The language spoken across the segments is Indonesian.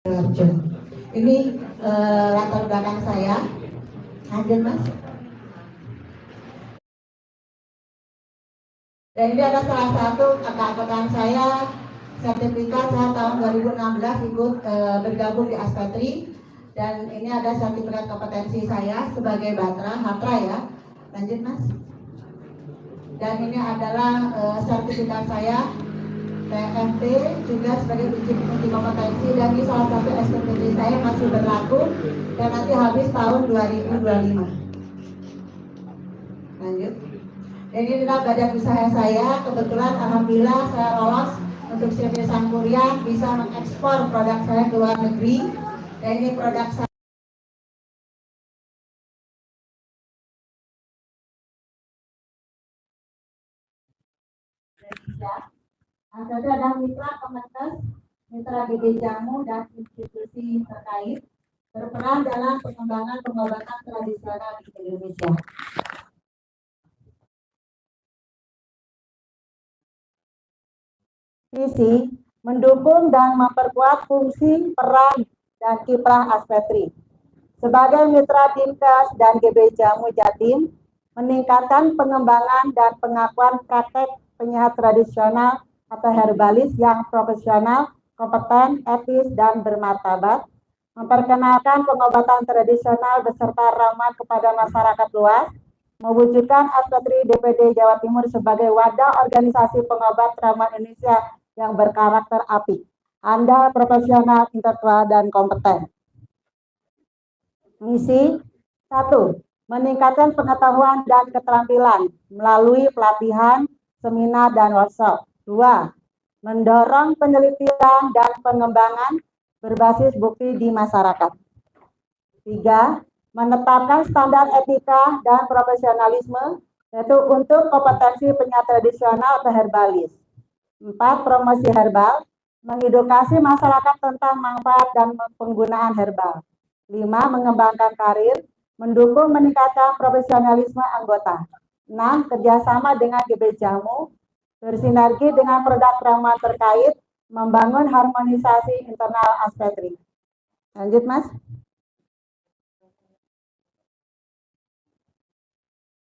Ini latar belakang saya. Hadir Mas. Dan ini adalah salah satu kakak-kakak saya sertifikat saya tahun 2016 ikut bergabung di Aspetri, dan ini ada sertifikat kompetensi saya sebagai Hatra ya. Lanjut Mas. Dan ini adalah sertifikat saya PFT juga sebagai uji kompetensi, dan ini salah satu SPPT saya masih berlaku dan nanti habis tahun 2025. Lanjut. Dan ini adalah badan usaha saya. Kebetulan alhamdulillah saya lolos untuk CV Sangkuriang, bisa mengekspor produk saya ke luar negeri. Dan ini produk saya. Ada mitra Kemenkes, mitra BD Jamu dan institusi terkait berperan dalam pengembangan pengobatan tradisional di Indonesia. Visi mendukung dan memperkuat fungsi, peran, dan kiprah Aspetri sebagai mitra Dinkes dan GB Jamu Jatim, meningkatkan pengembangan dan pengakuan praktek penyehat tradisional atau herbalis yang profesional, kompeten, etis, dan bermartabat, memperkenalkan pengobatan tradisional beserta ramah kepada masyarakat luas, mewujudkan Aspetri DPD Jawa Timur sebagai wadah organisasi pengobat ramah Indonesia yang berkarakter apik, andal, profesional, intelektual, dan kompeten. Misi 1. Meningkatkan pengetahuan dan keterampilan melalui pelatihan, seminar, dan workshop. 2. Mendorong penelitian dan pengembangan berbasis bukti di masyarakat. 3. Menetapkan standar etika dan profesionalisme, yaitu untuk kompetensi penyehat tradisional atau herbalis. 4. Promosi herbal, mengedukasi masyarakat tentang manfaat dan penggunaan herbal. 5. Mengembangkan karir, mendukung meningkatkan profesionalisme anggota. 6. Kerjasama dengan GB Jamu, bersinergi dengan produk ramah terkait, membangun harmonisasi internal Aspetri. Lanjut Mas.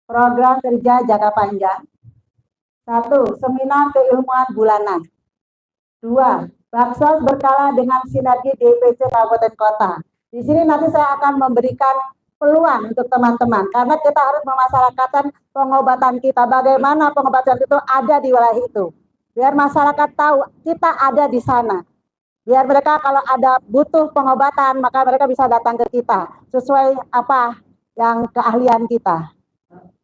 Program kerja jangka panjang. 1. Seminar keilmuan bulanan. 2. Baksos berkala dengan sinergi DPC Kabupaten Kota. Di sini nanti saya akan memberikan peluang untuk teman-teman, karena kita harus memasyarakatkan pengobatan kita. Bagaimana pengobatan itu ada di wilayah itu, biar masyarakat tahu kita ada di sana. Biar mereka kalau ada butuh pengobatan, maka mereka bisa datang ke kita sesuai apa yang keahlian kita.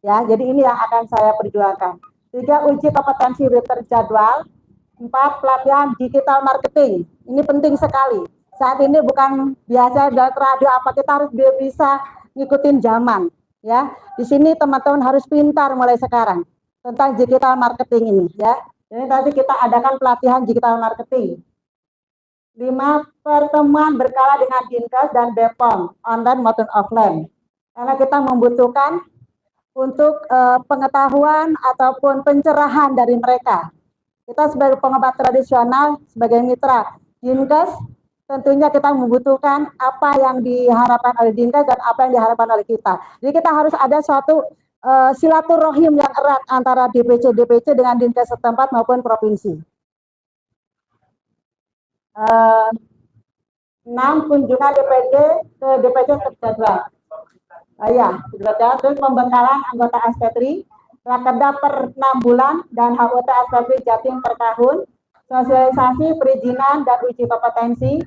Ya, jadi ini yang akan saya perjuangkan. 3. Uji kompetensi terjadwal. 4. Pelatihan digital marketing. Ini penting sekali. Saat ini bukan biasa dari radio apa, kita harus bisa ngikutin zaman. Ya, di sini teman-teman harus pintar mulai sekarang tentang digital marketing ini. Ya, jadi nanti kita adakan pelatihan digital marketing. 5. Pertemuan berkala dengan Dinkes dan BPOM, online maupun offline. Karena kita membutuhkan untuk pengetahuan ataupun pencerahan dari mereka. Kita sebagai pengobat tradisional, sebagai mitra Dinkes, tentunya kita membutuhkan apa yang diharapkan oleh Dinkes dan apa yang diharapkan oleh kita. Jadi kita harus ada suatu silaturahim yang erat antara DPC dengan Dinkes setempat maupun provinsi. 6. Kunjungan DPD ke DPC terjadwal. Terus pembekalan anggota Aspetri, rakerda per 6 bulan dan HUT Aspetri Jatim per tahun, sosialisasi perizinan dan uji kompetensi,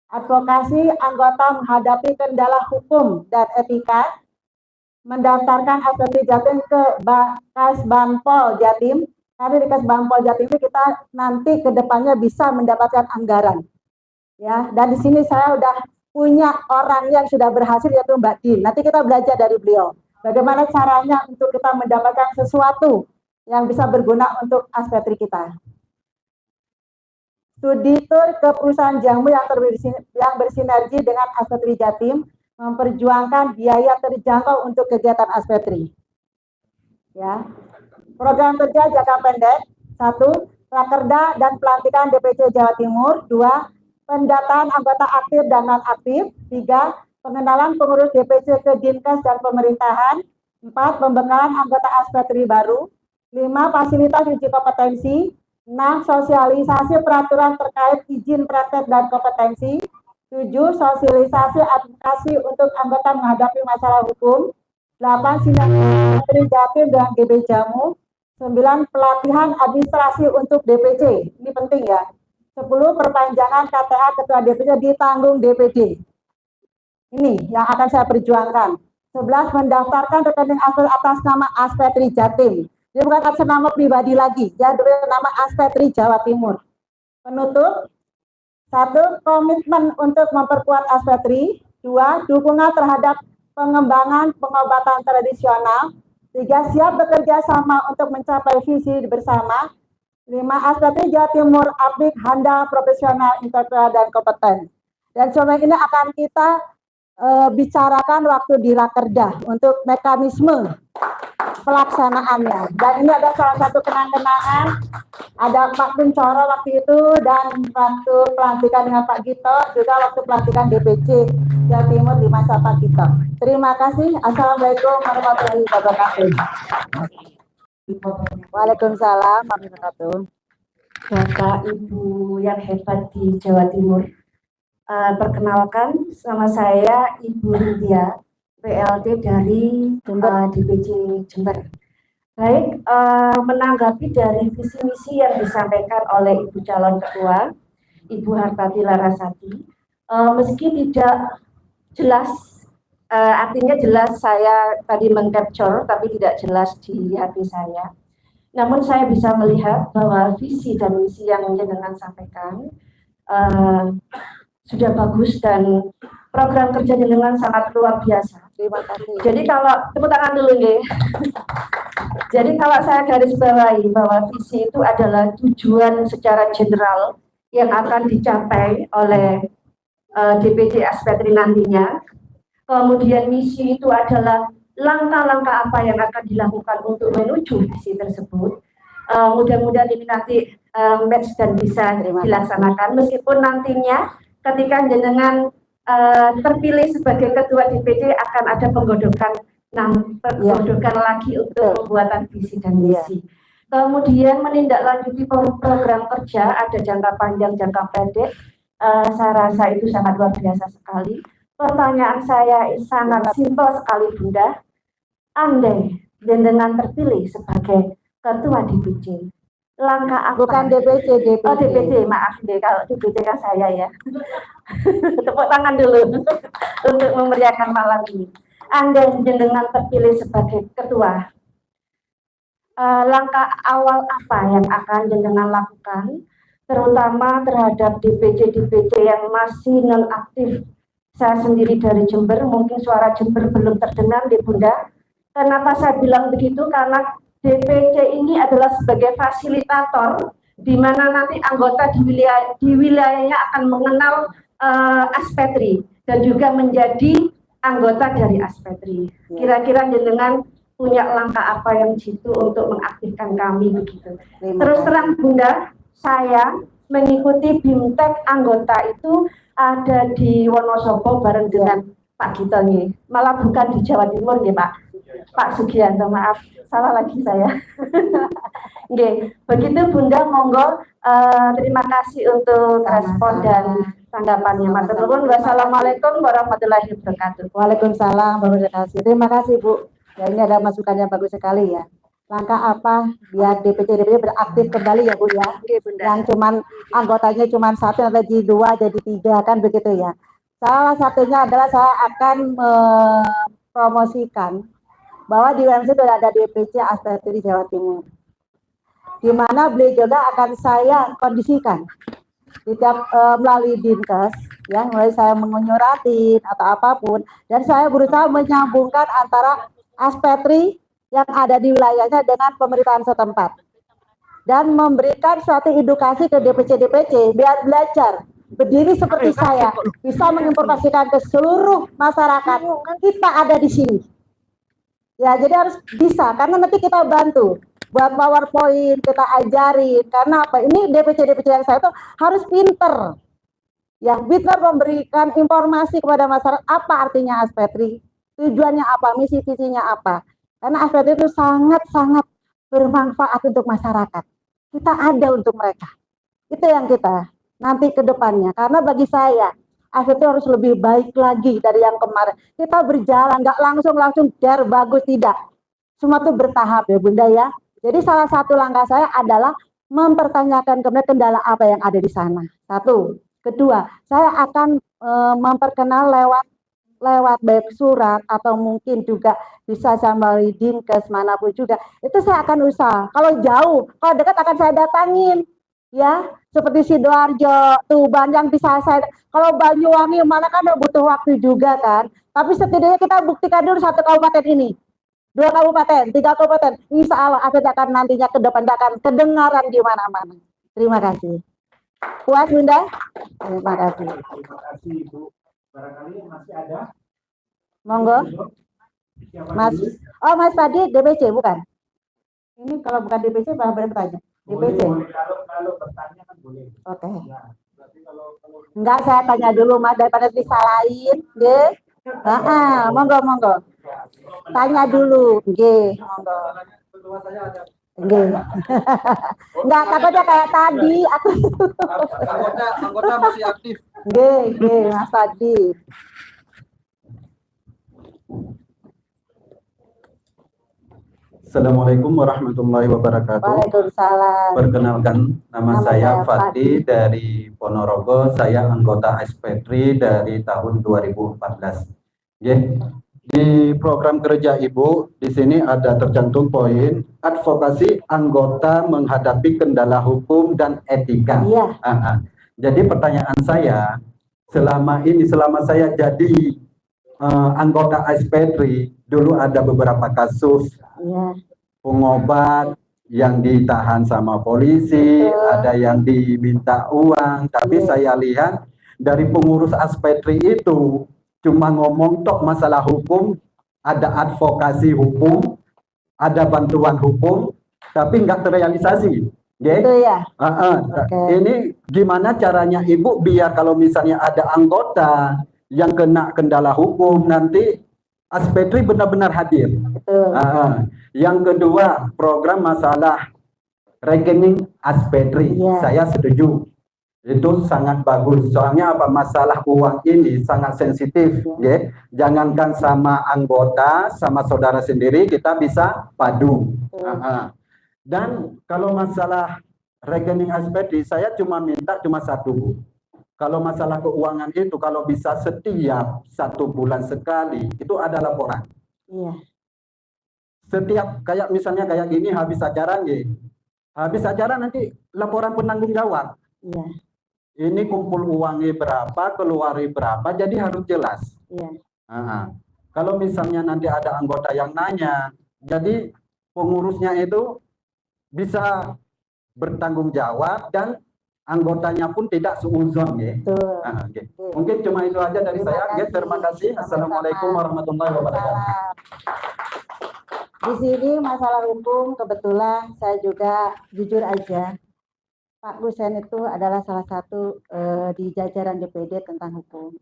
advokasi anggota menghadapi kendala hukum dan etika, mendaftarkan Aspetri Jatim ke Kasbanpol Jatim. Nanti di Kasbanpol Jatim ini kita nanti ke depannya bisa mendapatkan anggaran. Ya, dan di sini saya udah punya orang yang sudah berhasil, yaitu Mbak Din. Nanti kita belajar dari beliau. Bagaimana caranya untuk kita mendapatkan sesuatu yang bisa berguna untuk Aspetri kita. Studi tur ke perusahaan jamu yang bersinergi dengan Aspetri Jatim, memperjuangkan biaya terjangkau untuk kegiatan Aspetri. Ya. Program kerja jangka pendek. 1. Rakerda dan pelantikan DPC Jawa Timur. 2. pendataan anggota aktif dan non-aktif. 3. Pengenalan pengurus DPC ke Dinkes dan pemerintahan. 4. Pembekalan anggota Aspetri baru. 5. Fasilitas uji kompetensi. 6. Sosialisasi peraturan terkait izin praktek dan kompetensi. 7. Sosialisasi advokasi untuk anggota menghadapi masalah hukum. 8. Sinergi Jatim dengan GB Jamu. 9. Pelatihan administrasi untuk DPC. Ini penting ya. 10. Perpanjangan KTA Ketua DPC ditanggung DPD. Ini yang akan saya perjuangkan. 11. Mendaftarkan rekening atas nama Aspetri Jatim. Dia bukan atas nama pribadi lagi, ya nama Aspetri Jawa Timur. Penutup. 1. Komitmen untuk memperkuat Aspetri. 2. Dukungan terhadap pengembangan pengobatan tradisional. 3. Siap bekerja sama untuk mencapai visi bersama. 5. Aspetri Jawa Timur apik, handal, profesional, integral, dan kompeten. Dan semua ini akan kita bicarakan waktu di Rakerda untuk mekanisme pelaksanaannya. Dan ini ada salah satu kenang-kenangan, ada Pak Kuncoro waktu itu, dan waktu pelantikan dengan Pak Gito, juga waktu pelantikan DPC Jawa Timur di masa Pak Gito. Terima kasih. Assalamualaikum warahmatullahi wabarakatuh. Waalaikumsalam warahmatullahi wabarakatuh. Bapak Ibu yang hebat di Jawa Timur, perkenalkan nama saya Ibu Lydia, PLT dari DPC Jember. Baik, menanggapi dari visi misi yang disampaikan oleh Ibu calon ketua, Ibu Hartati Larasati, meski tidak jelas, artinya jelas saya tadi mengcapture, tapi tidak jelas di hati saya. Namun saya bisa melihat bahwa visi dan misi yang jenengan sampaikan sudah bagus dan program kerja jenengan sangat luar biasa. Terima kasih. Jadi kalau tepuk tangan dulu nih. Jadi kalau saya garis bawahi bahwa visi itu adalah tujuan secara general yang akan dicapai oleh DPC Aspetri nantinya. Kemudian misi itu adalah langkah-langkah apa yang akan dilakukan untuk menuju visi tersebut. Mudah-mudahan ini nanti match dan bisa dilaksanakan, meskipun nantinya ketika jenengan terpilih sebagai ketua DPD akan ada penggodokan lagi untuk pembuatan visi dan misi. Kemudian menindaklanjuti program kerja, ada jangka panjang, jangka pendek. Saya rasa itu sangat luar biasa sekali. Pertanyaan saya sangat simpel sekali, Bunda. Andai jenengan terpilih sebagai ketua DPC, langkah apa? Bukan DPC. Oh, DPC, maaf deh, kalau DPC kan saya ya. Tepuk tangan dulu untuk memeriahkan malam ini. Andai jenengan terpilih sebagai ketua, langkah awal apa yang akan jenengan lakukan, terutama terhadap DPC yang masih non-aktif? Saya sendiri dari Jember, mungkin suara Jember belum terdengar di Bunda. Kenapa saya bilang begitu? Karena DPC ini adalah sebagai fasilitator, di mana nanti anggota di wilayahnya akan mengenal Aspetri dan juga menjadi anggota dari Aspetri. Kira-kira jenengan punya langkah apa yang jitu untuk mengaktifkan kami begitu? Terus terang Bunda, saya mengikuti BIMTEK anggota itu ada di Wonosobo bareng dengan Pak Gito nih. Malah bukan di Jawa Timur nih Pak Sugianto, maaf, salah lagi saya. Oke, begitu Bunda, monggo terima kasih untuk respon dan tanggapannya. Wassalamualaikum warahmatullahi wabarakatuh. Waalaikumsalam warahmatullahi wabarakatuh. Terima kasih Bu. Ya, ini ada masukannya bagus sekali ya. Langkah apa biar DPC beraktif kembali ya Bu ya? Yang cuman anggotanya cuma 1 atau jadi 2 jadi 3 kan begitu ya. Salah satunya adalah saya akan mempromosikan bahwa di WMC sudah ada DPC Aspetri Jawa Timur, di mana beliau juga akan saya kondisikan setiap melalui Dinkes, ya, mulai saya menyuratin atau apapun, dan saya berusaha menyambungkan antara Aspetri yang ada di wilayahnya dengan pemerintahan setempat, dan memberikan suatu edukasi ke DPC biar belajar berdiri seperti saya, bisa menginformasikan ke seluruh masyarakat kita ada di sini. Ya, jadi harus bisa, karena nanti kita bantu buat PowerPoint, kita ajarin, karena apa? Ini DPC yang saya itu harus pinter. Ya, Bitler memberikan informasi kepada masyarakat apa artinya Aspetri, tujuannya apa, misi visinya apa. Karena Aspetri itu sangat-sangat bermanfaat untuk masyarakat. Kita ada untuk mereka. Itu yang kita nanti ke depannya. Karena bagi saya, Aspetri harus lebih baik lagi dari yang kemarin. Kita berjalan, nggak langsung dar bagus, tidak. Semua itu bertahap ya Bunda ya. Jadi salah satu langkah saya adalah mempertanyakan kemudian kendala apa yang ada di sana. Satu. Kedua, saya akan memperkenal lewat baik surat atau mungkin juga bisa sambil dinkes manapun juga. Itu saya akan usaha. Kalau jauh, kalau dekat akan saya datangin. Ya, seperti Sidoarjo, Tuban yang bisa saya. Kalau Banyuwangi mana kan butuh waktu juga kan. Tapi setidaknya kita buktikan dulu satu kabupaten ini. 2 kabupaten, 3 kabupaten, insya Allah akan nantinya ke depan akan kedengaran di mana-mana. Terima kasih. Puas Bunda? Terima kasih. Terima kasih Ibu. Barangkali masih ada? Monggo. Mas, oh Mas Padi DPC bukan? Ini kalau bukan DPC boleh bertanya. DPC. Boleh. Kalau bertanya kan boleh. Oke. Nah, berarti kalau enggak, saya tanya dulu Mas daripada disalahin, nggih. Monggo. Tanya dulu, nggih, monggo. Nggih. Enggak, takutnya kayak tadi aku. Anggota masih aktif. Nggih, Mas Padi. Assalamualaikum warahmatullahi wabarakatuh. Waalaikumsalam. Perkenalkan, nama saya Fadi dari Ponorogo. Saya anggota Aspetri dari tahun 2014. Di program kerja Ibu, di sini ada tercantum poin advokasi anggota menghadapi kendala hukum dan etika. Iya. Jadi pertanyaan saya, selama saya jadi anggota Aspetri, dulu ada beberapa kasus. Iya. Pengobat yang ditahan sama polisi, ada yang diminta uang, tapi saya lihat dari pengurus Aspetri itu cuma ngomong tok masalah hukum, ada advokasi hukum, ada bantuan hukum, tapi nggak terrealisasi. Itu ya. Ini gimana caranya Ibu biar kalau misalnya ada anggota yang kena kendala hukum nanti Aspetri benar-benar hadir. Yang kedua, program masalah rekening Aspetri, saya setuju. Itu sangat bagus. Soalnya apa? Masalah uang ini sangat sensitif, ya. Jangankan sama anggota, sama saudara sendiri kita bisa padu. Dan kalau masalah rekening Aspetri, saya cuma minta satu. Kalau masalah keuangan itu, kalau bisa setiap 1 bulan sekali, itu ada laporan. Iya. Setiap kayak misalnya kayak gini habis acara nih. Habis acara nanti laporan penanggung jawab. Iya. Ini kumpul uangnya berapa, keluar berapa, jadi harus jelas. Iya. Kalau misalnya nanti ada anggota yang nanya, jadi pengurusnya itu bisa bertanggung jawab dan anggotanya pun tidak seuzon, ya. Mungkin cuma itu aja dari saya. Terima kasih. Assalamualaikum warahmatullahi wabarakatuh. Di sini masalah hukum kebetulan saya juga jujur aja, Pak Gusen itu adalah salah satu di jajaran DPD tentang hukum.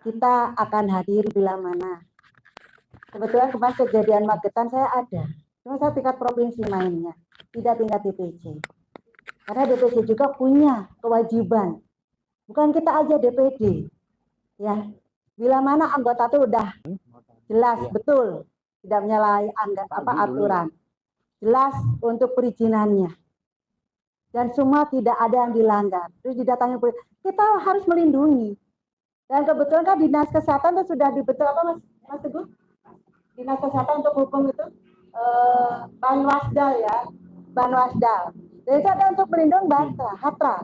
Kita akan hadir bila mana. Kebetulan kemarin kejadian Magetan saya ada, cuma saya tingkat provinsi mainnya, tidak tingkat DPC. Karena DPC juga punya kewajiban. Bukan kita aja DPD. Ya. Bila mana anggota itu udah jelas betul tidak menyalahi aturan. Jelas untuk perizinannya. Dan semua tidak ada yang dilanggar. Terus didatangi polisi. Kita harus melindungi. Dan kebetulan kan Dinas Kesehatan itu sudah dibentuk apa Mas Teguh? Dinas Kesehatan untuk hukum itu Banwasdal ya. Banwasdal. Dan itu ada untuk melindungi Hatra.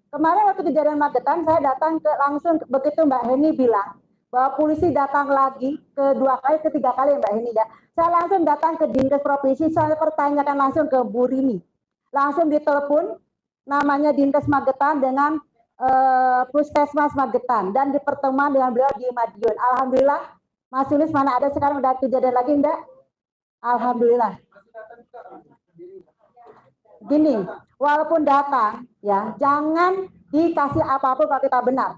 Kemarin waktu kejadian Magetan saya datang langsung begitu Mbak Heni bilang bahwa polisi datang lagi kedua kali, ketiga kali Mbak Heni ya. Saya langsung datang ke Dinkes Provinsi, saya pertanyakan langsung ke Bu Rini. Langsung ditelepon namanya Dinkes Magetan dengan Puskesmas Magetan dan di pertemuan dengan beliau di Madiun. Alhamdulillah, Mas Yunis mana ada sekarang udah kejadian lagi enggak? Alhamdulillah. Gini, walaupun datang ya, jangan dikasih apapun kalau kita benar.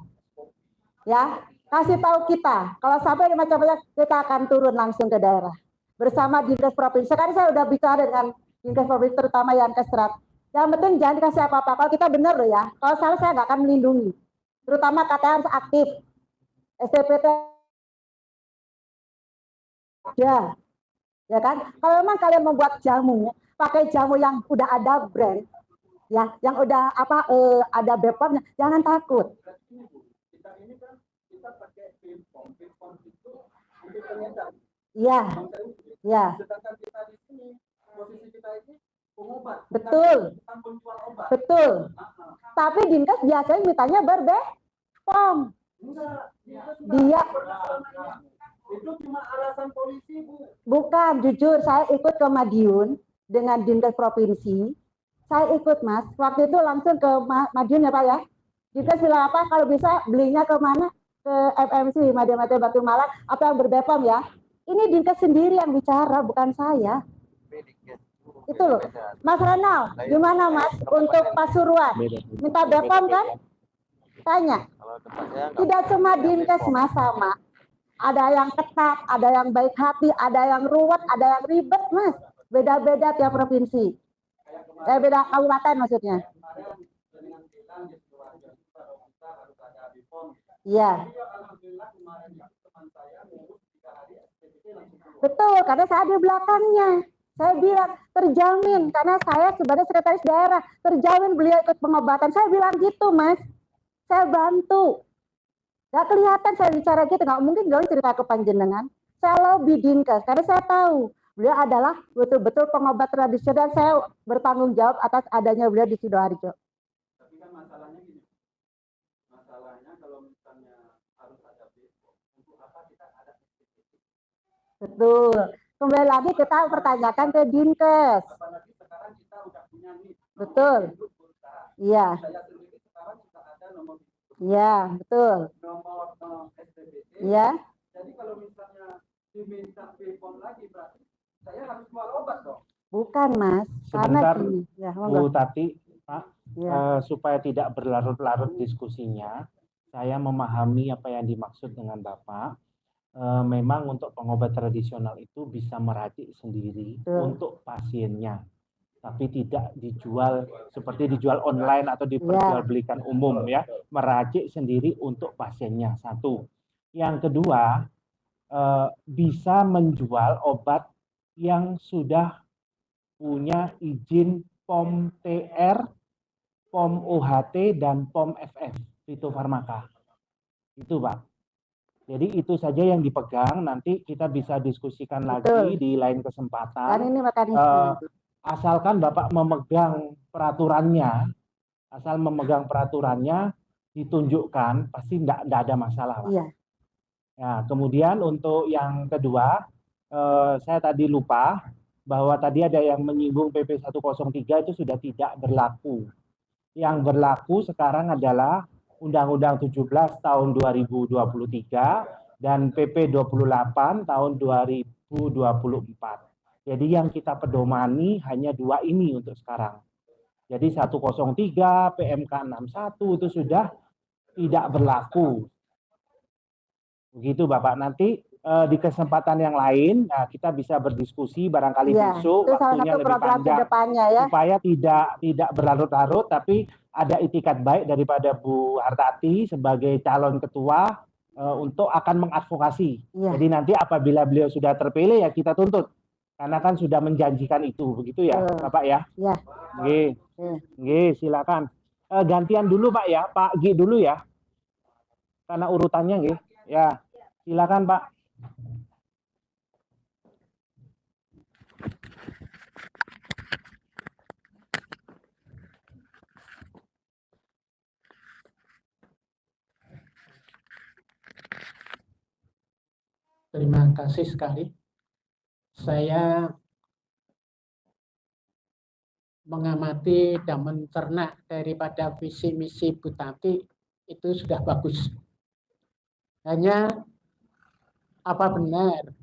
Ya, kasih tahu kita. Kalau sampai macam-macam, kita akan turun langsung ke daerah bersama Dinkes Provinsi. Sekarang saya udah bicara dengan Dinkes Provinsi, terutama Yankes Rat. Yang penting jangan dikasih apa-apa. Kalau kita benar loh ya. Kalau salah saya nggak akan melindungi. Terutama katanya harus aktif. STPT ada, ya kan? Kalau memang kalian membuat jamu, pakai jamu yang udah ada brand, ya, yang udah ada BPOM-nya, jangan takut. Kita ini kan kita pakai BPOM itu untuk pengedar. Iya, iya, Sedangkan kita di sini posisi kita ini pengobat. betul, Bukan penjual obat. betul. Tapi Dinkes biasanya mintanya BPOM. Enggak, Dia itu cuma alasan polisi, Bu. bukan, jujur saya ikut ke Madiun dengan Dinkes Provinsi. Saya ikut, Mas. Waktu itu langsung ke Madiun ya, Pak ya. Dinkes bilang apa? Kalau bisa belinya ke mana? Ke FMC, Madya Batu Malang, atau yang berbepom ya. Ini Dinkes sendiri yang bicara, bukan saya. Itu loh. Mas Renal, gimana Mas untuk Pasuruan? Minta BPOM kan? Tanya. Tidak cuma Dinkes Mas sama. Ada yang ketat, ada yang baik hati, ada yang ruwet, ada yang ribet Mas. Beda-beda tiap provinsi. Beda kabupaten maksudnya. Iya. Betul, karena saya di belakangnya. Saya bilang terjamin karena saya sebagai sekretaris daerah terjamin beliau ikut pengobatan. Saya bilang gitu Mas. Saya bantu. Gak kelihatan saya bicara gitu, nggak mungkin dong cerita ke panjenengan. Saya lobby Dinkes karena saya tahu beliau adalah betul-betul pengobat tradisional. Saya bertanggung jawab atas adanya beliau di Sidoarjo. Tapi kan masalahnya gini. Masalahnya kalau misalnya harus ada BPOM, untuk apa kita ada SPPT? Betul. Kembali lagi kita pertanyakan ke Dinkes. Apalagi sekarang kita udah punya nih. Betul. Iya. Saya sendiri sekarang sudah ada nomor Iya, betul. nomor SPPT. Iya. Jadi kalau misalnya diminta BPOM lagi berarti saya harus jual obat dong. Bukan Mas. Sebentar, Karena gini. Ya, Bu monggo. Tati, Pak, Ya. supaya tidak berlarut-larut diskusinya, saya memahami apa yang dimaksud dengan Bapak. Memang untuk pengobat tradisional itu bisa meracik sendiri untuk pasiennya, tapi tidak dijual seperti dijual online atau diperjualbelikan umum ya, meracik sendiri untuk pasiennya. Satu. Yang kedua, bisa menjual obat yang sudah punya izin POM TR, POM UHT, dan POM FF, fitofarmaka. Itu Pak. Jadi itu saja yang dipegang, nanti kita bisa diskusikan lagi di lain kesempatan. Kan ini mekanisme. Asalkan Bapak memegang peraturannya, asal memegang peraturannya, ditunjukkan, pasti tidak ada masalah Pak. Iya. Nah, kemudian untuk yang kedua, saya tadi lupa, bahwa tadi ada yang menyinggung PP 103 itu sudah tidak berlaku. Yang berlaku sekarang adalah Undang-Undang 17 tahun 2023 dan PP 28 tahun 2024. Jadi yang kita pedomani hanya dua ini untuk sekarang. Jadi 103, PMK 61 itu sudah tidak berlaku. Begitu Bapak, nanti di kesempatan yang lain kita bisa berdiskusi barangkali besok waktunya lebih panjang supaya tidak berlarut-larut, tapi ada itikat baik daripada Bu Hartati sebagai calon ketua untuk akan mengadvokasi. Jadi nanti apabila beliau sudah terpilih ya kita tuntut, karena kan sudah menjanjikan itu, begitu ya Bapak ya. Iya. Nggih, silakan. Gantian dulu Pak ya, Pak Gi dulu ya, karena urutannya nggih. Ya, silakan Pak. Terima kasih sekali. Saya mengamati dan mencerna daripada visi misi Bu Tati itu sudah bagus. Hanya apa benar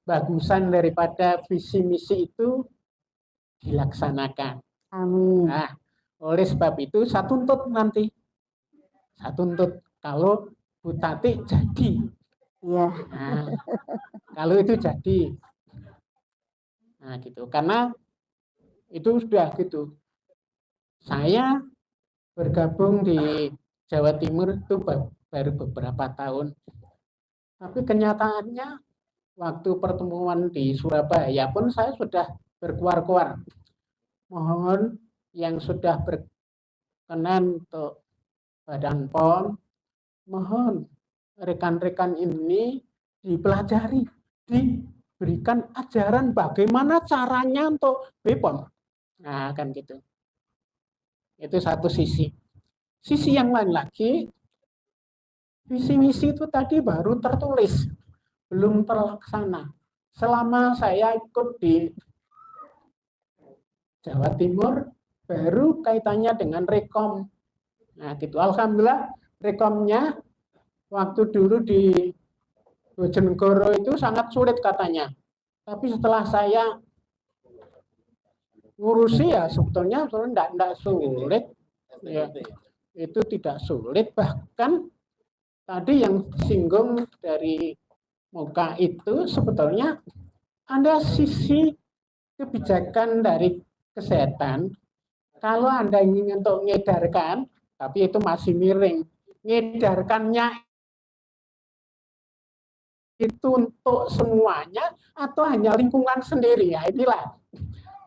bagusan daripada visi misi itu dilaksanakan? Amin. Nah, oleh sebab itu saya tuntut nanti Saya tuntut kalau Bu Tati jadi. Iya. Nah, kalau itu jadi. Nah, gitu. Karena itu sudah gitu. Saya bergabung di Jawa Timur itu baru beberapa tahun. Tapi kenyataannya waktu pertemuan di Surabaya pun saya sudah berkuar-kuar. Mohon yang sudah berkenan untuk Badan POM, mohon rekan-rekan ini dipelajari, diberikan ajaran bagaimana caranya untuk BPOM. Nah, kan gitu. Itu satu sisi. Sisi yang lain lagi, visi misi itu tadi baru tertulis, belum terlaksana. Selama saya ikut di Jawa Timur, baru kaitannya dengan rekom. Nah, gitu. Alhamdulillah, rekomnya waktu dulu di Bojonegoro itu sangat sulit katanya. Tapi setelah saya ngurusi ya sebetulnya enggak sulit. Ya, itu tidak sulit. Bahkan tadi yang singgung dari Muka itu sebetulnya ada sisi kebijakan dari kesehatan. Kalau Anda ingin untuk mengedarkan, tapi itu masih miring. Mengedarkannya itu untuk semuanya atau hanya lingkungan sendiri. Ya inilah.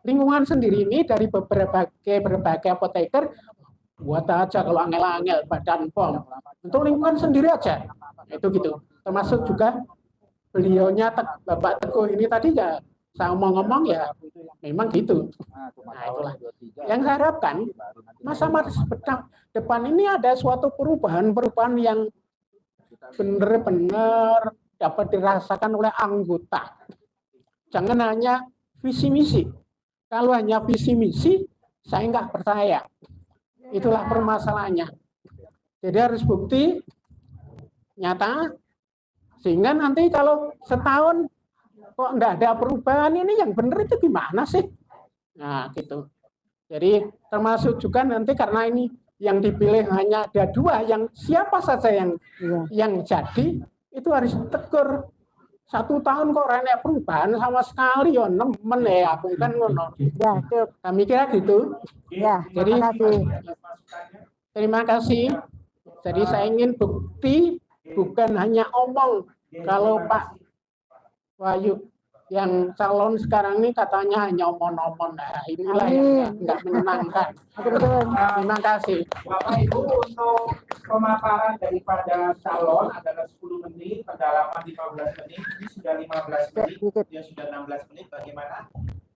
Lingkungan sendiri ini dari berbagai apoteker buat aja kalau angel-angel Badan POM. Untuk lingkungan sendiri aja. Itu gitu. Termasuk juga beliaunya Bapak Teguh ini tadi ya saya ngomong ya memang gitu. Nah itulah yang saya harapkan masa-masa depan ini ada suatu perubahan yang benar-benar dapat dirasakan oleh anggota. Jangan hanya visi misi. Kalau hanya visi misi saya nggak percaya. Itulah permasalahannya. Jadi harus bukti nyata sehingga nanti kalau setahun kok enggak ada perubahan ini yang benar itu gimana sih? Nah gitu. Jadi termasuk juga nanti karena ini yang dipilih hanya ada 2, yang siapa saja yang jadi itu harus tegur. 1 tahun kok renek perubahan sama sekali ya nemen ya aku kan ngono. Ya, cukup. Kami kira gitu. Ya, Jadi terima kasih. terima kasih. Jadi saya ingin bukti bukan hanya omong. Kalau Pak Wahyu yang calon sekarang ini katanya hanya omong-omong. Nah, inilah yang enggak menyenangkan. Terima kasih. Bapak Ibu, untuk pemaparan daripada calon adalah 10 menit, pendalaman 15 menit, ini sudah 15 menit, dia sudah 16 menit. Bagaimana?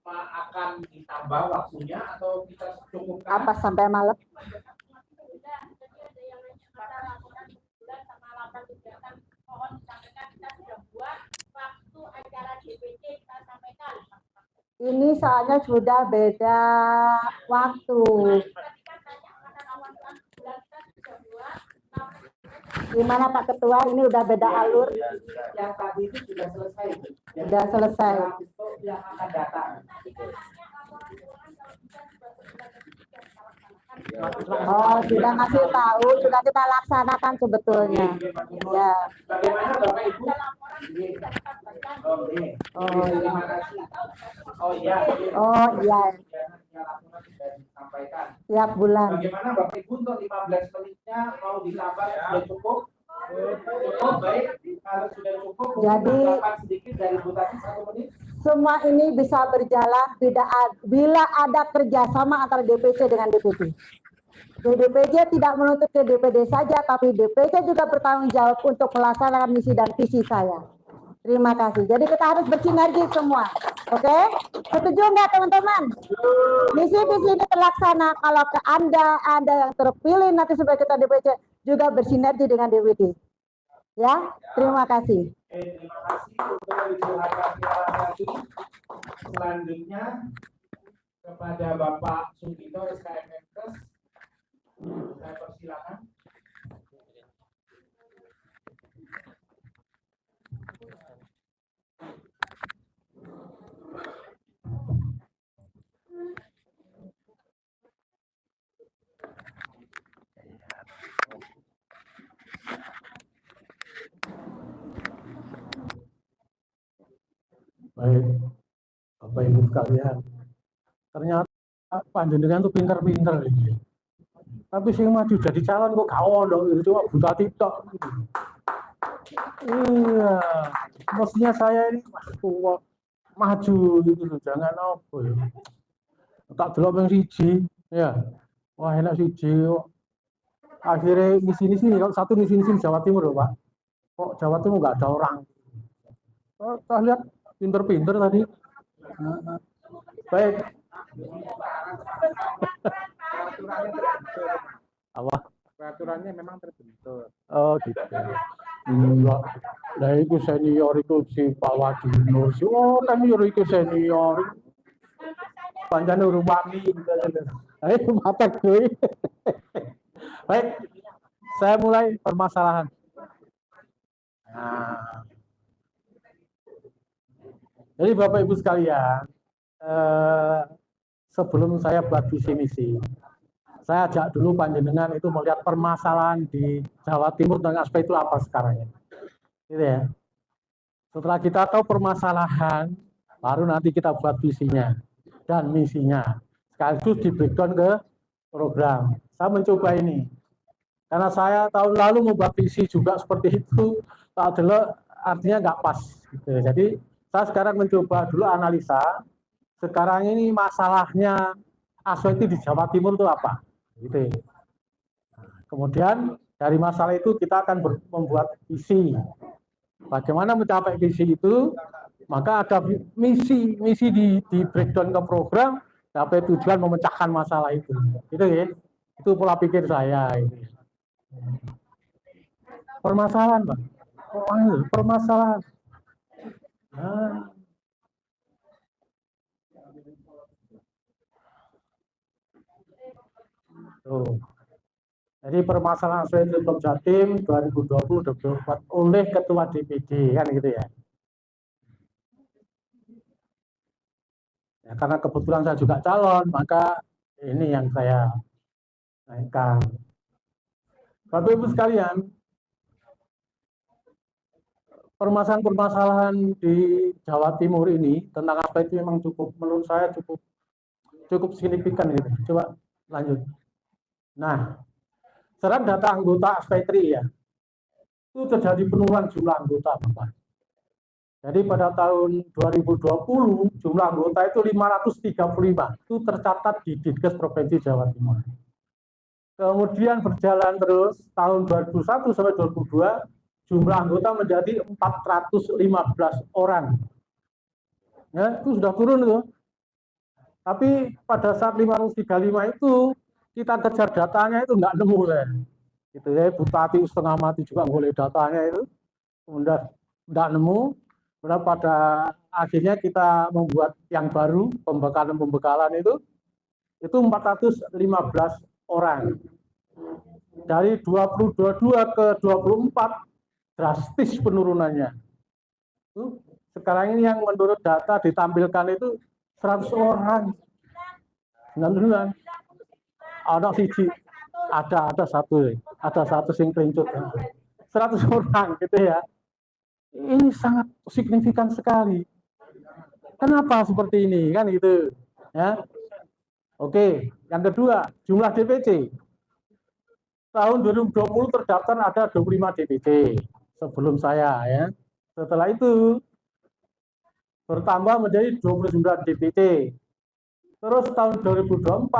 Akan ditambah waktunya atau kita cukupkan? Apa sampai malam? Ini soalnya sudah beda waktu. Gimana Pak Ketua? Ini udah beda alur. Yang tadi itu sudah selesai. Sudah selesai. Yang akan datang. Oh, sudah ngasih tahu, sudah kita laksanakan sebetulnya. Ya. Bagaimana Bapak Ibu? Oh, iya. Oh iya. Oh iya. Disampaikan. Tiap bulan. Bagaimana Bapak Ibu untuk 15 menitnya mau ditambah sudah cukup? Cukup baik. Kalau sudah cukup, Jadi sedikit dari Bu Tati 1 menit. semua ini bisa berjalan bila ada kerjasama antara DPC dengan DPD. DPC tidak menuntut ke DPD saja, tapi DPC juga bertanggung jawab untuk melaksanakan misi dan visi saya. Terima kasih. Jadi kita harus bersinergi semua. Oke? Setuju nggak teman-teman? Misi-misi ini terlaksana kalau ke Anda yang terpilih nanti sebagai ketua DPC juga bersinergi dengan DPD. Ya, terima kasih. Terima kasih untuk Ibu Harga-Harga. Selanjutnya kepada Bapak Sugito SKM Menkes, saya persilakan. Baik, Bapak Ibu sekalian, ternyata panjenengan tuh pinter-pinter gitu. Tapi sing maju jadi calon kok gak ono gitu, cuma buta TikTok. Iya, mestinya saya ini wah, maju gitu loh, jangan apa ya. Tak delok yang siji, ya. Wah enak siji. Akhirnya di sini kalau satu di sini Jawa Timur loh Pak. Kok Jawa Timur nggak ada orang? Oh, kita lihat pinter-pinter tadi. Nah, baik. Apa? Peraturannya memang terbentuk. Oh gitu. Enggak. Nah itu senior itu si Pak Wadino. Oh senior itu senior. Panjang urung wangi. Ayo mata gue. Baik. Saya mulai permasalahan. Nah. Jadi Bapak Ibu sekalian, sebelum saya buat visi misi, saya ajak dulu panjenengan itu melihat permasalahan di Jawa Timur dan aspek itu apa sekarang ya. Gitu ya. Setelah kita tahu permasalahan, baru nanti kita buat visinya dan misinya. Sekaligus di breakdown ke program. Saya mencoba ini. Karena saya tahun lalu membuat visi juga seperti itu, adalah artinya nggak pas. Gitu. Jadi saya sekarang mencoba dulu analisa, sekarang ini masalahnya aspek di Jawa Timur itu apa? Gitu. Kemudian dari masalah itu kita akan membuat visi. Bagaimana mencapai visi itu? Maka ada misi di breakdown ke program, sampai tujuan memecahkan masalah itu. Gitu ya. Itu pola pikir saya ini. Permasalahan, Pak. Oh, permasalahan. Nah. Tuh. Jadi permasalahan sesuai Tutup Jatim 2020-2024 oleh Ketua DPD kan gitu ya. Ya. Karena kebetulan saya juga calon, maka ini yang saya naikkan. Bapak Ibu sekalian, permasalahan-permasalahan di Jawa Timur ini tentang apa itu memang cukup, menurut saya cukup signifikan gitu. Coba lanjut. Nah, sekarang data anggota Aspetri ya, itu terjadi penurunan jumlah anggota, Bapak. Jadi pada tahun 2020 jumlah anggota itu 535, itu tercatat di Dinkes Provinsi Jawa Timur. Kemudian berjalan terus tahun 2001 sampai 2002 jumlah anggota menjadi 415 orang. Ya, itu sudah turun tuh. Tapi pada saat 535 itu kita kejar datanya itu nggak nemu ya. Gitu ya, Bupati setengah mati juga boleh datanya itu. Kemudian nggak nemu. Kemudian pada akhirnya kita membuat yang baru, pembekalan itu 415 orang. Dari 2022 ke 24 drastis penurunannya. Sekarang ini yang menurut data ditampilkan itu 100 orang. 9 ada siji, ada satu sing kerincut. 100 orang gitu ya. Ini sangat signifikan sekali. Kenapa seperti ini kan gitu ya. Oke, yang kedua, jumlah DPC. Tahun 2020 terdaftar ada 25 DPC sebelum saya ya. Setelah itu bertambah menjadi 29 DPC. Terus tahun 2024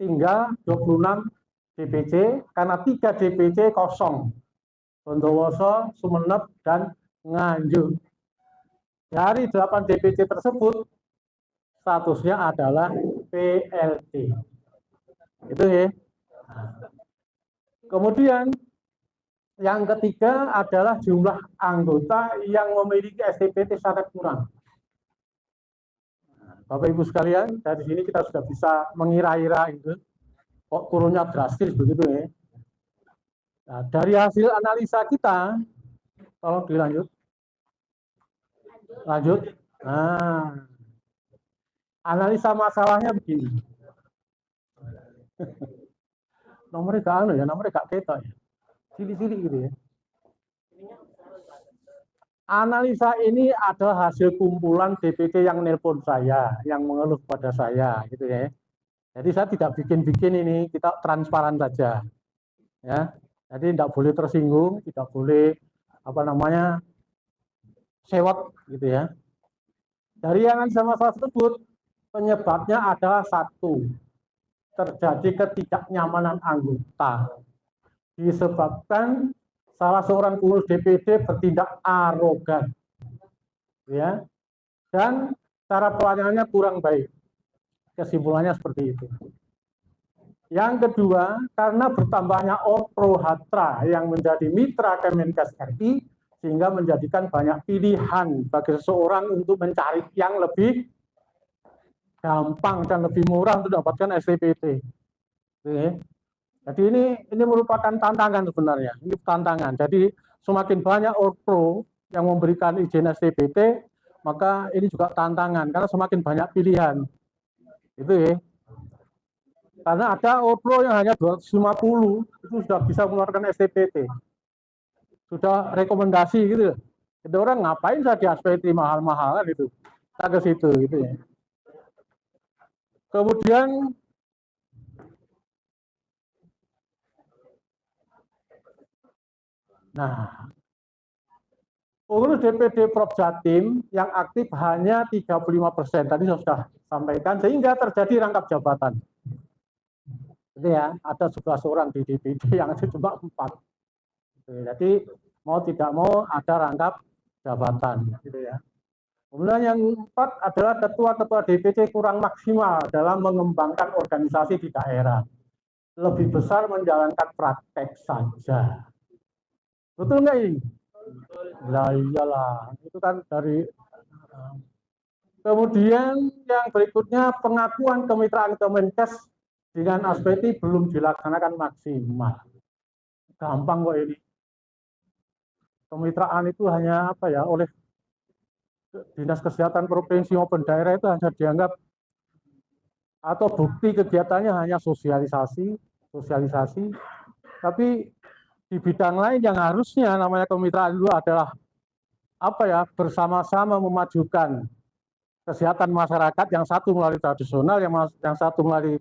tinggal 26 DPC karena 3 DPC kosong. Bondowoso, Sumeneb, dan Nganjuk. Dari 8 DPC tersebut statusnya adalah PLT. Itu ya. Kemudian yang ketiga adalah jumlah anggota yang memiliki STPT sangat kurang. Bapak Ibu sekalian, dari sini kita sudah bisa mengira-ira itu kok turunnya drastis begitu ya. Nah, dari hasil analisa kita, tolong dilanjut. Lanjut. Nah, analisa masalahnya begini. Nomornya gak anu ya, nomornya gak ketok ya. Cilik-cilik gitu ya. analisa ini adalah hasil kumpulan DPC yang nelpon saya, yang mengeluh pada saya, gitu ya. Jadi saya tidak bikin-bikin ini, kita transparan saja, ya. Jadi tidak boleh tersinggung, tidak boleh apa namanya sewot, gitu ya. Dari yang sama saya tersebut, penyebabnya adalah satu, terjadi ketidaknyamanan anggota disebabkan salah seorang pengurus DPD bertindak arogan, ya, dan cara pelayanannya kurang baik. Kesimpulannya seperti itu. Yang kedua, karena bertambahnya Orpro Hatra yang menjadi mitra Kemenkes RI, sehingga menjadikan banyak pilihan bagi seseorang untuk mencari yang lebih gampang dan lebih murah untuk dapatkan STPT. Oke. Jadi ini merupakan tantangan sebenarnya, ini tantangan. Jadi semakin banyak Orpro yang memberikan izin STPT, maka ini juga tantangan karena semakin banyak pilihan. Itu ya. Karena ada Orpro yang hanya 250 itu sudah bisa mengeluarkan STPT. Sudah rekomendasi gitu. Jadi orang ngapain saya di STPT mahal-mahal gitu. Kita ke situ gitu ya. Kemudian nah, pengurus DPD Prop Jatim yang aktif hanya 35%, tadi saya sudah sampaikan, sehingga terjadi rangkap jabatan. Jadi ya, ada 11 orang di DPD yang aktif cuma 4. Jadi mau tidak mau ada rangkap jabatan, gitu ya. Kemudian yang 4 adalah ketua-ketua DPD kurang maksimal dalam mengembangkan organisasi di daerah. Lebih besar menjalankan praktek saja. Betul nggak ini? Lah iyalah, itu kan dari. Kemudian yang berikutnya pengakuan kemitraan Kemenkes dengan SPT belum dilaksanakan maksimal. Gampang kok ini. Kemitraan itu hanya apa ya, oleh Dinas Kesehatan Provinsi maupun daerah itu hanya dianggap atau bukti kegiatannya hanya sosialisasi, tapi di bidang lain yang harusnya namanya kemitraan itu adalah apa ya, bersama-sama memajukan kesehatan masyarakat, yang satu melalui tradisional, yang satu melalui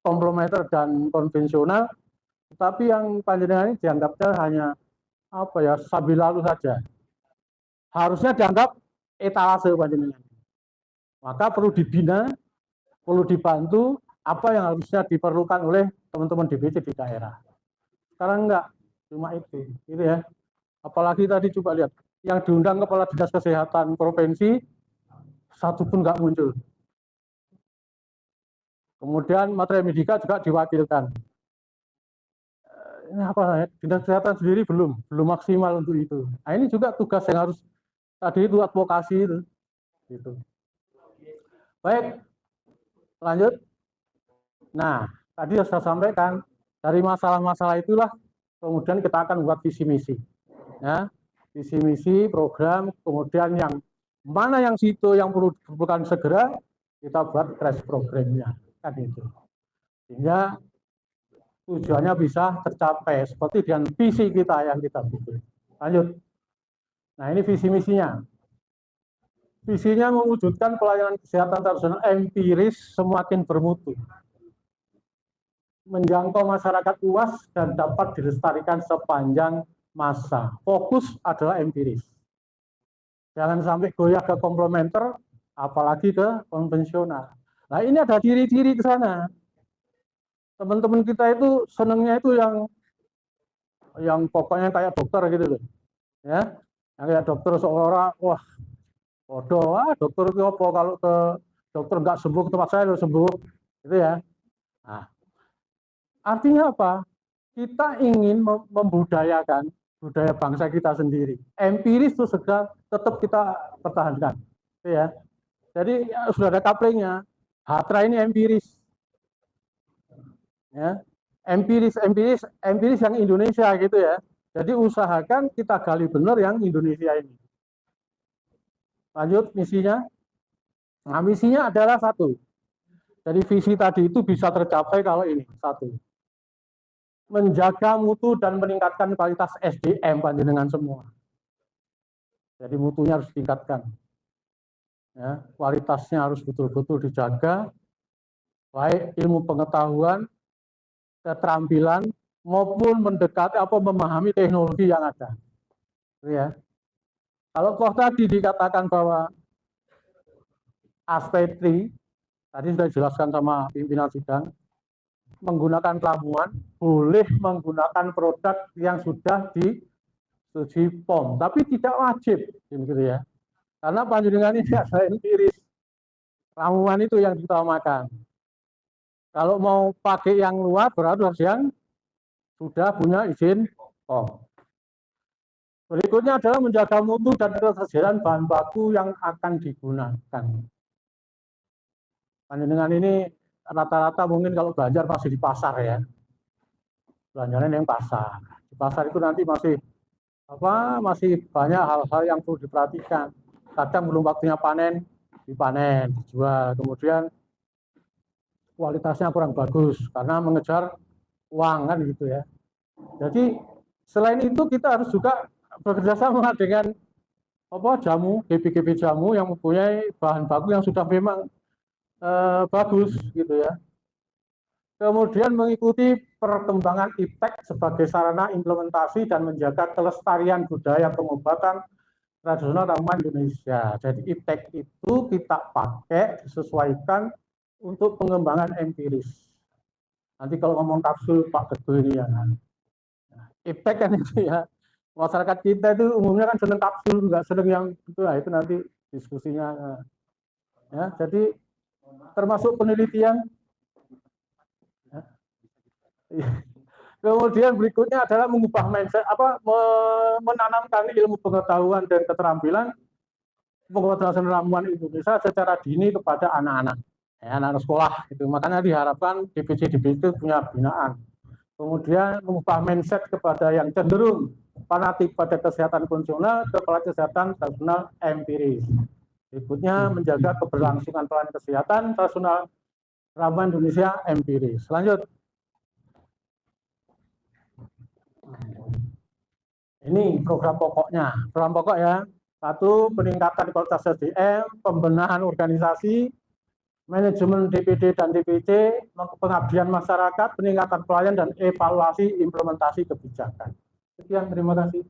komplementer dan konvensional, tetapi yang panjenengan ini dianggapnya hanya apa ya, sambil lalu saja. Harusnya dianggap etalase panjenengan. Maka perlu dibina, perlu dibantu apa yang harusnya diperlukan oleh teman-teman DPC di daerah. Sekarang enggak, cuma itu, gitu ya. Apalagi tadi coba lihat, yang diundang Kepala Dinas Kesehatan Provinsi, satu pun enggak muncul. Kemudian Matra Medika juga diwakilkan. Ini apa ya, Dinas Kesehatan sendiri belum maksimal untuk itu. Nah, ini juga tugas yang harus tadi itu advokasi itu. Gitu. Baik, lanjut. Nah, tadi saya sampaikan dari masalah-masalah itulah kemudian kita akan buat visi misi, ya, visi misi program, kemudian yang mana yang situ yang perlu segera kita buat crash programnya, kan itu, sehingga tujuannya bisa tercapai seperti dengan visi kita yang kita bikin. Lanjut. Nah, ini visi misinya. Visinya mewujudkan pelayanan kesehatan tradisional empiris semakin bermutu, menjangkau masyarakat luas dan dapat dilestarikan sepanjang masa. Fokus adalah empiris. Jangan sampai goyah ke komplementer, apalagi ke konvensional. Nah, ini ada ciri-ciri ke sana. Teman-teman kita itu senangnya itu yang pokoknya kayak dokter gitu loh. Ya. Yang kayak dokter seorang, wah, bodoh, dokter itu apa, kalau ke dokter nggak sembuh ke tempat saya harus sembuh, gitu ya. Nah, artinya apa? Kita ingin membudayakan budaya bangsa kita sendiri. Empiris itu segera tetap kita pertahankan, gitu ya. Jadi ya, sudah ada couplingnya. Hatra ini empiris, ya. Empiris yang Indonesia gitu ya. Jadi usahakan kita gali benar yang Indonesia ini. Lanjut misinya. Nah, misinya adalah satu. Jadi visi tadi itu bisa tercapai kalau ini, satu. Menjaga mutu dan meningkatkan kualitas SDM panjenengan semua. Jadi mutunya harus ditingkatkan. Ya, kualitasnya harus betul-betul dijaga, baik ilmu pengetahuan, keterampilan, maupun mendekati apa memahami teknologi yang ada. Ya. Kalau tadi dikatakan bahwa aspek 3, tadi sudah dijelaskan sama pimpinan sidang, menggunakan ramuan, boleh menggunakan produk yang sudah disetujui POM, tapi tidak wajib, gitu ya. Karena panjenengan ini adalah empiris, ramuan itu yang diutamakan. Kalau mau pakai yang luar, berarti harus yang sudah punya izin POM. Berikutnya adalah menjaga mutu dan ketersediaan bahan baku yang akan digunakan. Panjenengan ini rata-rata mungkin kalau belajar masih di pasar ya, belanjanya yang pasar. Di pasar itu nanti masih banyak hal-hal yang perlu diperhatikan. Kadang belum waktunya panen, dipanen, dijual. Kemudian kualitasnya kurang bagus karena mengejar uang kan gitu ya. Jadi selain itu kita harus juga bekerjasama dengan jamu, GP jamu yang mempunyai bahan baku yang sudah memang bagus gitu ya. Kemudian mengikuti perkembangan IPTEK sebagai sarana implementasi dan menjaga kelestarian budaya pengobatan tradisional ramuan Indonesia. Jadi IPTEK itu kita pakai disesuaikan untuk pengembangan empiris. Nanti kalau ngomong kapsul Pak Teguh ini ya. IPTEK kan itu ya. Masyarakat kita itu umumnya kan seneng kapsul, nggak seneng yang itu. Nah, itu nanti diskusinya. Ya, jadi termasuk penelitian. Kemudian berikutnya adalah mengubah mindset, menanamkan ilmu pengetahuan dan keterampilan pengobatan ramuan Indonesia secara dini kepada anak-anak, ya, anak sekolah. Itu makanya diharapkan DPC-DPC itu punya binaan. Kemudian mengubah mindset kepada yang cenderung fanatik pada kesehatan konvensional kepada kesehatan tradisional empiris. Berikutnya menjaga keberlangsungan pelayanan kesehatan tradisional ramuan Indonesia empiris. Lanjut. Ini program pokoknya. Program pokok ya. 1. Peningkatan kualitas SDM, pembenahan organisasi, manajemen DPD dan DPC, pengabdian masyarakat, peningkatan pelayanan dan evaluasi implementasi kebijakan. Sekian, terima kasih.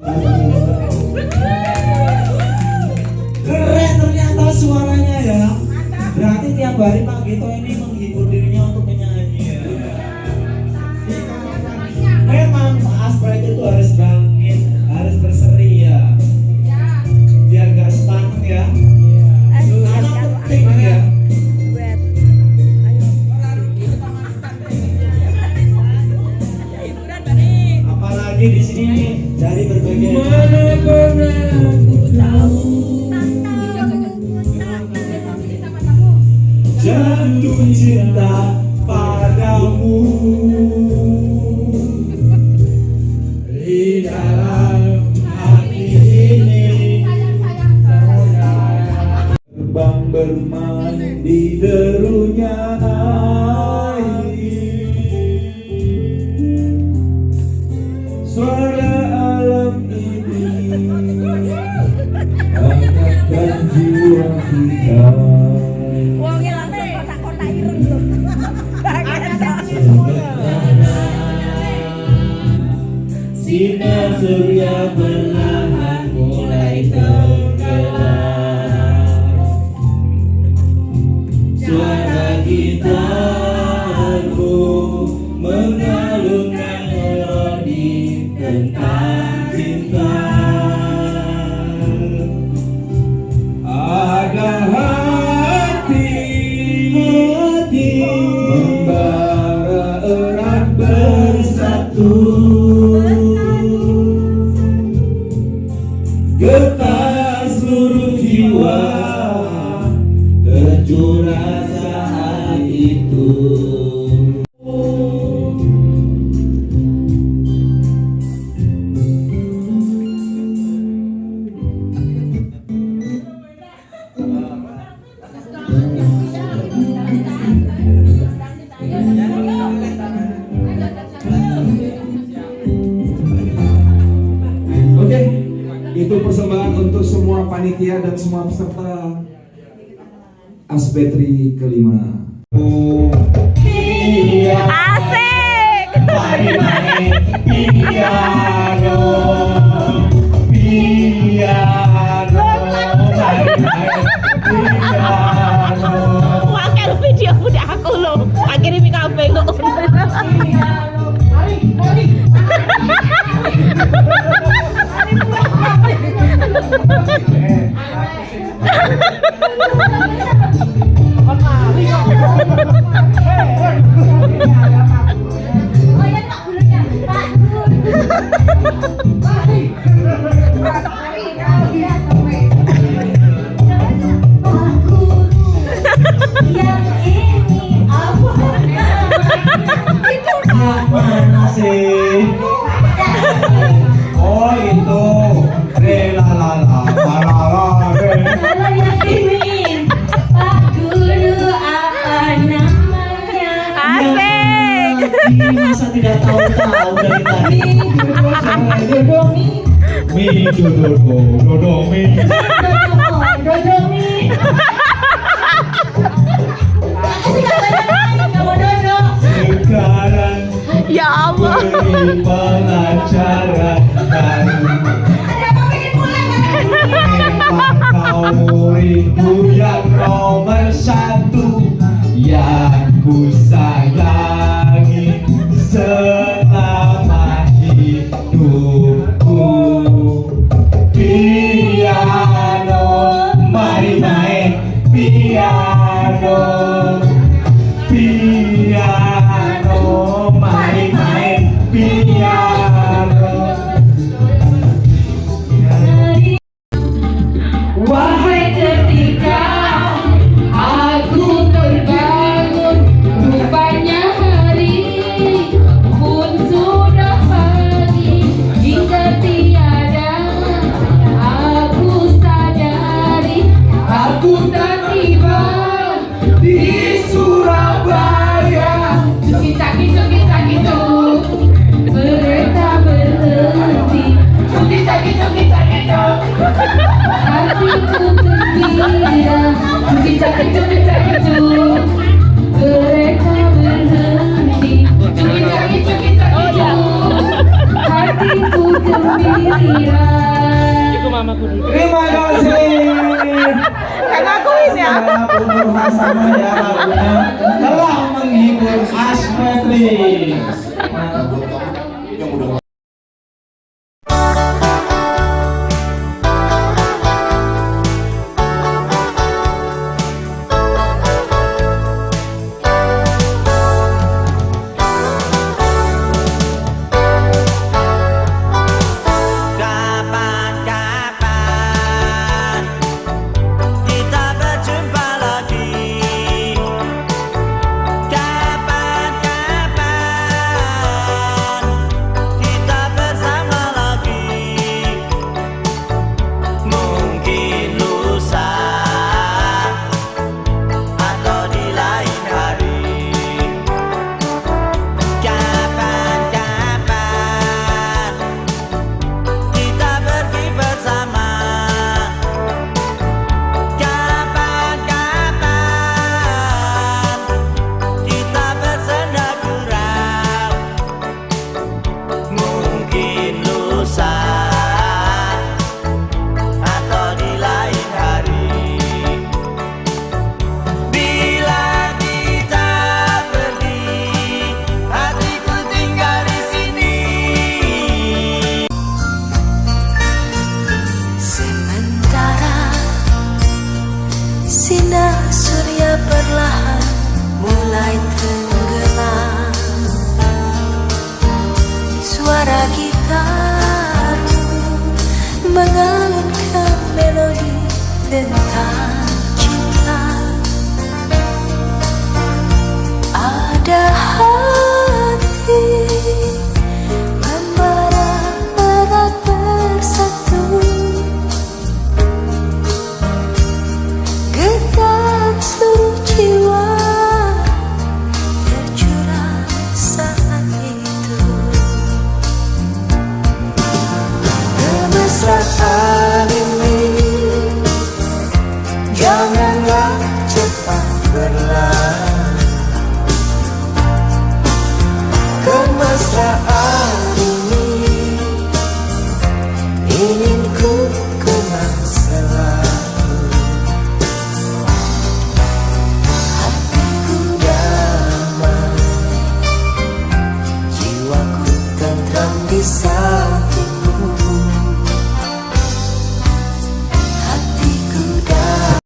Keren ternyata suaranya ya. Berarti tiap hari Pak Gito ini menghibur dirinya untuk menyanyi ya. Memang Pak Aspret itu harus bangkit, harus berseri ya. Biar gak stunting ya. Karena penting ya. Apalagi di sini nih dari berbagai jatuh cinta padamu di dalam hati ini terbang bermain di derunya air suara alam ini hangatkan jiwa kita. Sinar surya perlahan mulai tenggelam. Suara gitarmu mengalunkan melodi tentang cinta. Ada hati membara erat bersatu. Getar seluruh jiwa tercurah saat itu. Oke, itu persembahan untuk semua panitia dan semua peserta Aspetri kelima. Asik. Mari piano, piano, piano. Wakil video udah aku lo. Akhirnya mi kabeh kok. Mana sih? Oh itu rela lala parala Kalau yakinin Pak Guru apa namanya? Asik. Masa tidak tahu-tahu dari tadi. Dodomi. Mi dodomi. Dodomi. Sekarang Ya Allah. beri pengajaran baru. Memang kau muridku yang nomor satu, yang ku sayangi selama hidupku. Piano, mari main piano. Piano, mari main piano. Wahai ketika aku terbangun, rupanya hari pun sudah pagi. Hingga tiada aku sadari, aku tak tiba di Surabaya. Cukit-cakit kereta berhenti. Cukit-cakit hatiku gembira. Cukit-cakit kereta berhenti. Cukit-cakit hatiku gembira. umur sama ya lagunya telah menghibur Asmetri. Sinar surya perlahan mulai tenggelam. Suara gitar mengalunkan melodi tentang